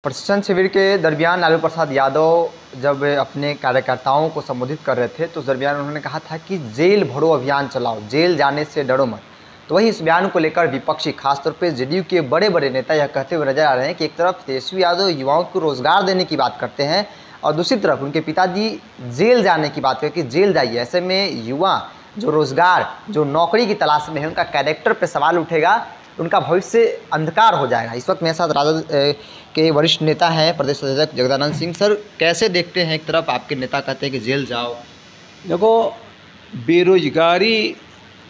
प्रशिक्षण शिविर के दरमियान लालू प्रसाद यादव जब अपने कार्यकर्ताओं को संबोधित कर रहे थे तो उस दरमियान उन्होंने कहा था कि जेल भरो अभियान चलाओ, जेल जाने से डरो मत। तो वही इस बयान को लेकर विपक्षी खासतौर पर जेडीयू के बड़े बड़े नेता यह कहते हुए नजर आ रहे हैं कि एक तरफ तेजस्वी यादव युवाओं को रोजगार देने की बात करते हैं और दूसरी तरफ उनके पिताजी जेल जाने की बात करके जेल जाइए। ऐसे में युवा जो रोजगार, जो नौकरी की तलाश में है, उनका कैरेक्टर पर सवाल उठेगा, उनका भविष्य अंधकार हो जाएगा। इस वक्त मेरे साथ राजद के वरिष्ठ नेता हैं प्रदेश अध्यक्ष जगदानंद सिंह। सर, कैसे देखते हैं, एक तरफ आपके नेता कहते हैं कि जेल जाओ। देखो, बेरोजगारी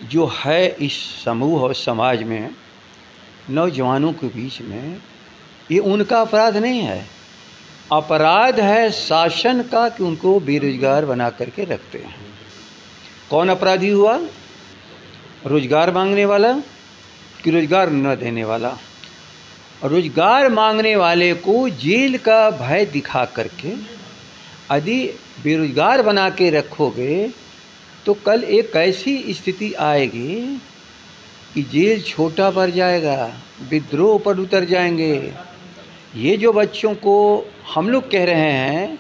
जो है इस समूह और समाज में, नौजवानों के बीच में, ये उनका अपराध नहीं है। अपराध है शासन का कि उनको बेरोजगार बना करके रखते हैं। कौन अपराधी हुआ? रोजगार मांगने वाला कि रोजगार न देने वाला? रोजगार मांगने वाले को जेल का भय दिखा करके यदि बेरोजगार बना के रखोगे तो कल एक ऐसी स्थिति आएगी कि जेल छोटा पड़ जाएगा, विद्रोह पर उतर जाएंगे। ये जो बच्चों को हम लोग कह रहे हैं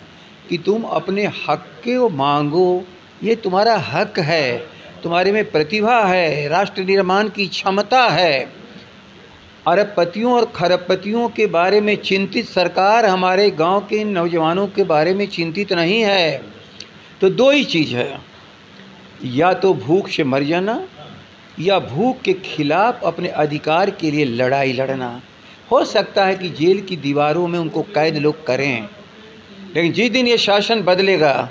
कि तुम अपने हक को मांगो, ये तुम्हारा हक है, तुम्हारे में प्रतिभा है, राष्ट्र निर्माण की क्षमता है। अरबपतियों और खरबपतियों के बारे में चिंतित सरकार हमारे गांव के नौजवानों के बारे में चिंतित नहीं है। तो दो ही चीज़ है, या तो भूख से मर जाना या भूख के खिलाफ अपने अधिकार के लिए लड़ाई लड़ना। हो सकता है कि जेल की दीवारों में उनको कैद लोग करें, लेकिन जिस दिन ये शासन बदलेगा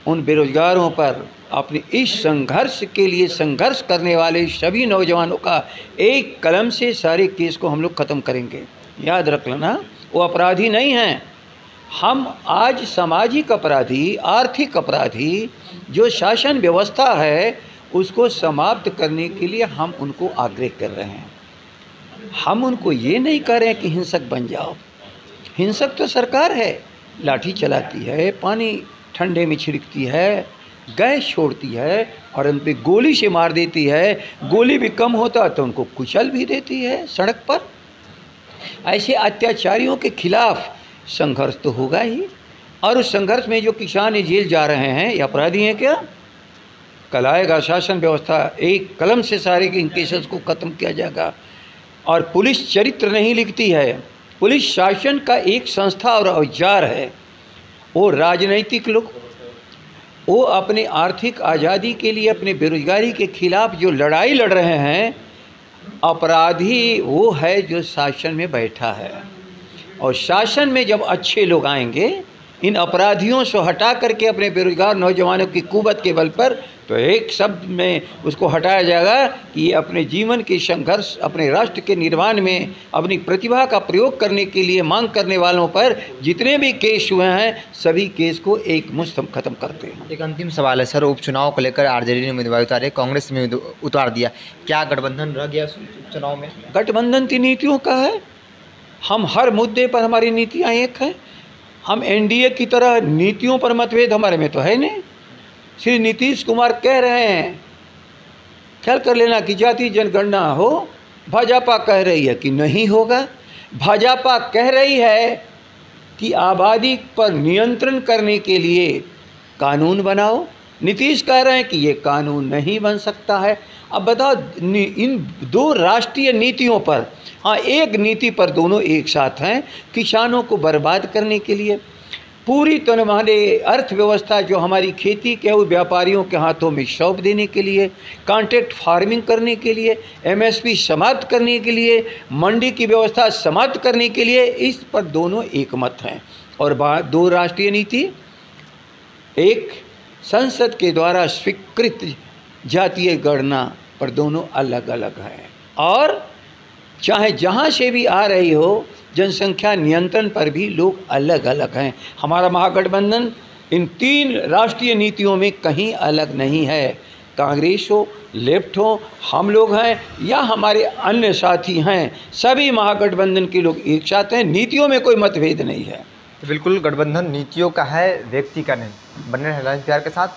उन बेरोजगारों पर अपने इस संघर्ष के लिए संघर्ष करने वाले सभी नौजवानों का एक कलम से सारे केस को हम लोग ख़त्म करेंगे। याद रख लेना, वो अपराधी नहीं हैं। हम आज सामाजिक अपराधी, आर्थिक अपराधी, जो शासन व्यवस्था है उसको समाप्त करने के लिए हम उनको आग्रह कर रहे हैं। हम उनको ये नहीं कह रहे हैं कि हिंसक बन जाओ। हिंसक तो सरकार है, लाठी चलाती है, पानी ठंडे में छिड़कती है, गैस छोड़ती है और उन पर गोली से मार देती है। गोली भी कम होता तो उनको कुचल भी देती है सड़क पर। ऐसे अत्याचारियों के खिलाफ संघर्ष तो होगा ही। और उस संघर्ष में जो किसान जेल जा रहे हैं, ये अपराधी हैं क्या? कल आएगा शासन व्यवस्था, एक कलम से सारे इन केसेस को ख़त्म किया जाएगा। और पुलिस चरित्र नहीं लिखती है, पुलिस शासन का एक संस्था और औजार है। वो राजनीतिक लोग, वो अपने आर्थिक आज़ादी के लिए, अपने बेरोजगारी के खिलाफ जो लड़ाई लड़ रहे हैं, अपराधी वो है जो शासन में बैठा है। और शासन में जब अच्छे लोग आएंगे, इन अपराधियों से हटा करके अपने बेरोजगार नौजवानों की कुवत के बल पर, तो एक शब्द में उसको हटाया जाएगा कि ये अपने जीवन के संघर्ष, अपने राष्ट्र के निर्माण में अपनी प्रतिभा का प्रयोग करने के लिए मांग करने वालों पर जितने भी केस हुए हैं, सभी केस को एक मुश्त हम खत्म करते हैं। एक अंतिम सवाल है सर, उपचुनाव को लेकर आरजेडी ने उम्मीदवार उतारे, कांग्रेस में उतार दिया, क्या गठबंधन रह गया उपचुनाव में? गठबंधन की नीतियों का है। हम हर मुद्दे पर, हमारी नीतियाँ एक हैं। हम एनडीए की तरह नीतियों पर मतभेद हमारे में तो है नहीं। श्री नीतीश कुमार कह रहे हैं, ख्याल कर लेना कि जाति जनगणना हो, भाजपा कह रही है कि नहीं होगा। भाजपा कह रही है कि आबादी पर नियंत्रण करने के लिए कानून बनाओ, नीतीश कह रहे हैं कि ये कानून नहीं बन सकता है। अब बताओ, इन दो राष्ट्रीय नीतियों पर, हाँ एक नीति पर दोनों एक साथ हैं, किसानों को बर्बाद करने के लिए, पूरी तरह हमारे अर्थव्यवस्था जो हमारी खेती के वो व्यापारियों के हाथों में सौंप देने के लिए, कॉन्ट्रैक्ट फार्मिंग करने के लिए, एमएसपी समाप्त करने के लिए, मंडी की व्यवस्था समाप्त करने के लिए, इस पर दोनों एक मत हैं। और दो राष्ट्रीय नीति, एक संसद के द्वारा स्वीकृत जातीय गणना पर दोनों अलग अलग हैं। और चाहे जहाँ से भी आ रही हो, जनसंख्या नियंत्रण पर भी लोग अलग अलग हैं। हमारा महागठबंधन इन तीन राष्ट्रीय नीतियों में कहीं अलग नहीं है। कांग्रेस हो, लेफ्ट हो, हम लोग हैं या हमारे अन्य साथी हैं, सभी महागठबंधन के लोग एक साथ हैं। नीतियों में कोई मतभेद नहीं है। बिल्कुल, गठबंधन नीतियों का है, व्यक्ति का नहीं। बने रहें प्यार के साथ।